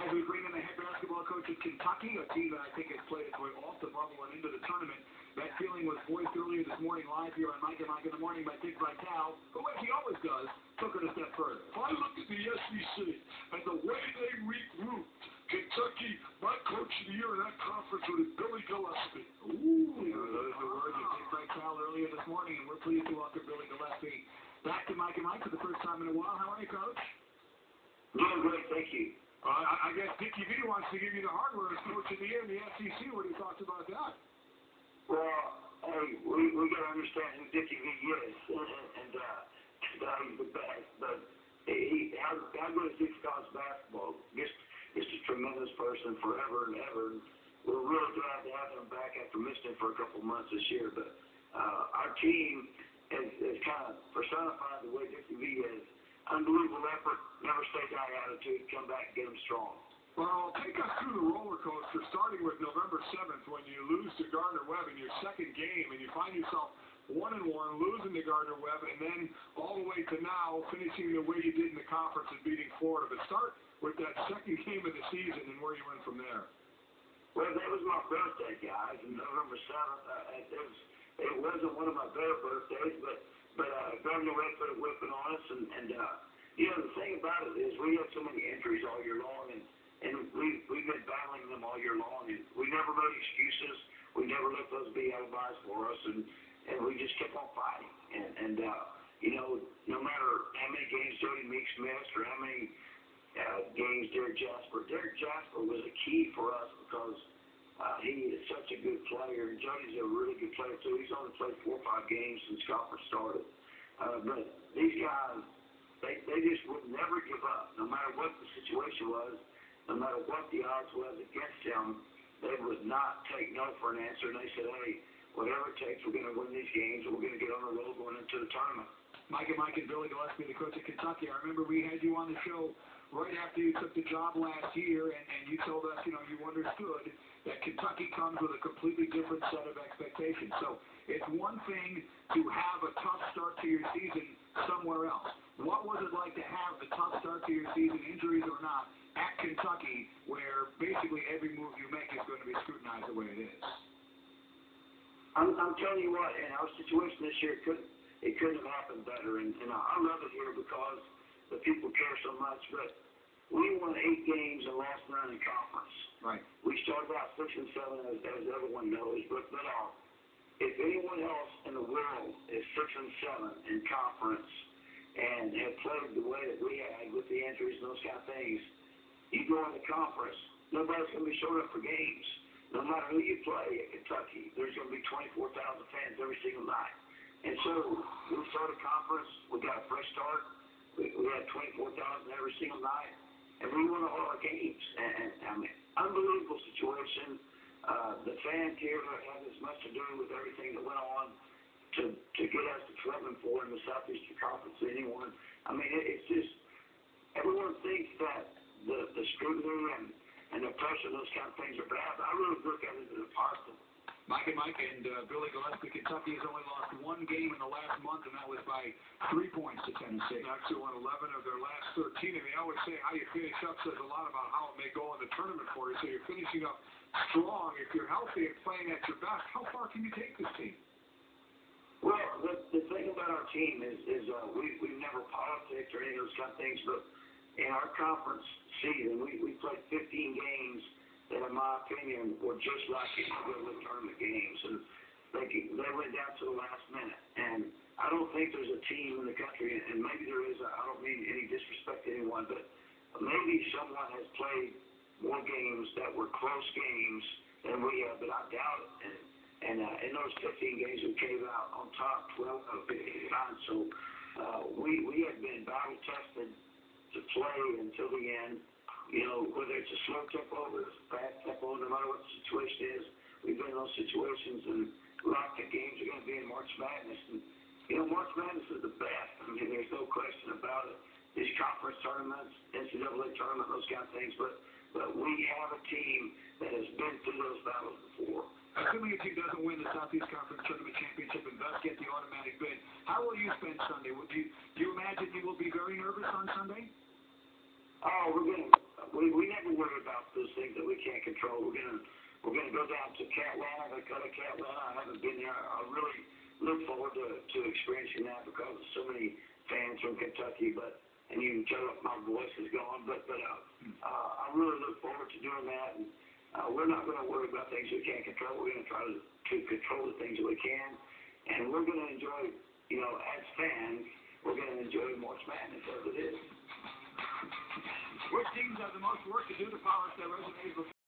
as we bring in the head basketball coach of Kentucky, a team that I think has played its way off the bubble and into the tournament. That feeling was voiced earlier this morning live here on Mike and Mike in the Morning by Dick Vitale, who, as he always does, took it a step further. If I look at the SEC and the way they regroup, Kentucky, my coach of the year in that conference was Billy Gillispie. Ooh, those are the words of Dick Vitale earlier this morning, and we're pleased to welcome Billy Gillispie back to Mike and Mike for the first time in a while. How are you, Coach? Doing great, thank you. I guess Dickie V wants to give you the hardware as coach of the year in the SEC. What are your thoughts about that? Well, hey, we got to understand who Dickie V is, and he's the best. But how good is he for college basketball? Just a tremendous person forever and ever. And we're really glad to have him back after missing him for a couple months this year. But our team has kind of personified the way Dickie V is. Unbelievable effort, never stay die attitude, come back and get them strong. Well, take us through the roller coaster, starting with November 7th when you lose to Gardner-Webb in your second game, and you find yourself 1-1, losing to Gardner-Webb, and then all the way to now, finishing the way you did in the conference and beating Florida. But start with that second game of the season and where you went from there. Well, that was my birthday, guys, and November 7th. It wasn't one of my better birthdays, but Gardner-Webb put a whipping on us, and you know, the thing about it is we had so many injuries all year long, and we've been battling them all year long, and we never made excuses. We never let those be alibis for us, and we just kept on fighting. And you know, no matter how many games Jody Meeks missed or how many games Derek Jasper was a key for us because he is such a good player, and Jody's a really good player too. He's only played 4 or 5 games since conference started. But these guys, they just would never give up, no matter what the situation was, no matter what the odds was against them. They would not take no for an answer, and they said, hey, whatever it takes, we're going to win these games, and we're going to get on the road going into the tournament. Mike and Billy Gillispie, the coach of Kentucky. I remember we had you on the show right after you took the job last year, and you told us, you know, you understood that Kentucky comes with a completely different set of expectations. So it's one thing to have a tough start to your season somewhere else. What was it like to have the tough start to your season, injuries or not, at Kentucky, where basically every move you make is going to be scrutinized the way it is? I'm telling you what, in our situation this year, it couldn't have happened better. And I love it here because the people care so much. But we won 8 games and lost 9 in conference. Right. We started out 6-7, as everyone knows. But if anyone else in the world is 6-7 in conference and had played the way that we had with the injuries and those kind of things, you go in the conference, nobody's going to be showing up for games. No matter who you play at Kentucky, there's going to be 24,000 fans every single night. And so we started conference, we got a fresh start, we had 24,000 every single night, and we won all our games. And I mean, unbelievable situation. The fans here had as much to do with everything that went on to get us to 12-4 in the Southeastern Conference than anyone. I mean, it's just, everyone thinks that the scrutiny and the pressure, those kind of things are bad, but I really look at it as a positive. Mike and Billy Gillispie, Kentucky has only lost 1 game in the last month, and that was by 3 points to Tennessee. They actually won 11 of their last 13, and they always say how you finish up says a lot about how it may go in the tournament for you. So you're finishing up strong. If you're healthy and playing at your best, how far can you take this team? Well, the thing about our team is we've never politicked or any of those kind of things, but in our conference season, we played 15 games that, in my opinion, were just like NCAA tournament games, and they went down to the last minute. And I don't think there's a team in the country, and maybe there is, I don't mean any disrespect to anyone, but maybe someone has played more games that were close games than we have, but I doubt it. And in those 15 games, we came out on top 12 of 15 times. So we have been battle-tested to play until the end. You know, whether it's a slow tempo or a fast tempo, no matter what the situation is, we've been in those situations, and like the games are going to be in March Madness. And, you know, March Madness is the best. I mean, there's no question about it. These conference tournaments, NCAA tournament, those kind of things. But we have a team that has been through those battles before. Assuming a team doesn't win the Southeast Conference Tournament Championship and thus get the automatic bid, how will you spend Sunday? Do you imagine you will be very nervous on Sunday? Oh, we're we never worry about those things that we can't control. We're gonna go down to Catlanta. They call it Catlanta. I haven't been there. I really look forward to experiencing that because of so many fans from Kentucky. And you can tell my voice is gone. I really look forward to doing that. And we're not going to worry about things we can't control. We're going to try to control the things that we can. And we're going to enjoy, as fans, we're going to enjoy March Madness as it is. Which teams have the most work to do to polish their resumes before